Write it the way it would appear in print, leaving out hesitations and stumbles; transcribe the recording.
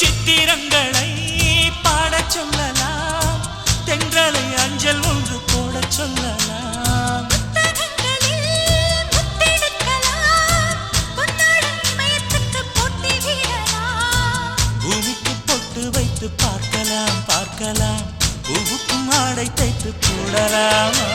சித்திரங்களை பாடச் சொல்லலாம், தென்றலை அஞ்சல் ஒன்று போடச் சொல்லலாம். பூமிக்கு பொட்டு வைத்து பார்க்கலாம் பார்க்கலாம், பூவுக்கும் ஆடை தைத்து போடலாமா?